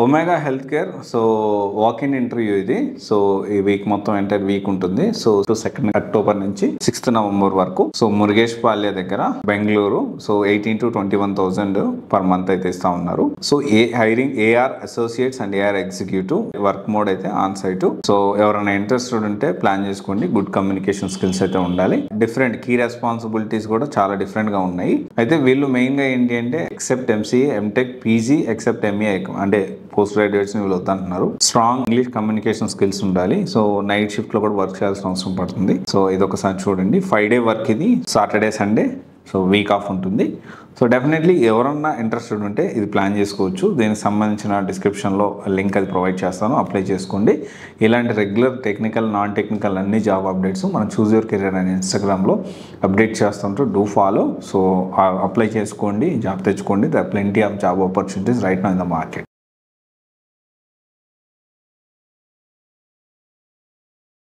Omega health care. So walk in interview ఇది. So ఈ week మొత్తం ఎంటైర్ వీక్ ఉంటుంది. సో 2 అక్టోబర్ నుంచి 6 నవంబర్ వరకు. సో మురుగేష్ పాల్య దగ్గర Bengaluru. So 18 to 21,000 per month అయితే ఇస్తా ఉన్నారు. So hiring AR associates and AR executive. Work mode అయితే ఆన్ సైట్. సో ఎవరైనా ఇంట్రెస్టెడ్ ఉంటే ప్లాన్ చేసుకోండి. గుడ్ కమ్యూనికేషన్ స్కిల్స్ అయితే ఉండాలి. డిఫరెంట్ కీ రెస్పాన్సిబిలిటీస్ కూడా చాలా డిఫరెంట్ గా ఉన్నాయి. అయితే వీళ్ళు మెయిన్ గా ఏంటి అంటే except MCA, MTech, PG, except MA అంటే పోస్ట్ గ్రాడ్యుయేట్స్ వీళ్ళు వద్దంటున్నారు. స్ట్రాంగ్ ఇంగ్లీష్ కమ్యూనికేషన్ స్కిల్స్ ఉండాలి. సో నైట్ షిఫ్ట్ లో కూడా వర్క్ చేయాల్సిన అవసరం పడుతుంది. సో ఇది ఒకసారి చూడండి. 5 డే వర్క్ ఇది. Saturday Sunday so week off ఉంటుంది. సో డెఫినెట్లీ ఎవరన్నా ఇంట్రెస్టెడ్ ఉంటే ఇది ప్లాన్ చేసుకోవచ్చు. దీనికి సంబంధించిన డిస్క్రిప్షన్లో లింక్ అది ప్రొవైడ్ చేస్తాను. అప్లై చేసుకోండి. ఇలాంటి రెగ్యులర్ టెక్నికల్, నాన్ టెక్నికల్ అన్ని జాబ్ అప్డేట్స్ మనం చూజ్ యువర్ కెరీర్ అనే ఇన్స్టాగ్రామ్లో అప్డేట్ చేస్తుంటూ డూ ఫాలో. సో అప్లై చేసుకోండి, జాబ్ తెచ్చుకోండి. The plenty of job opportunities right now in the market.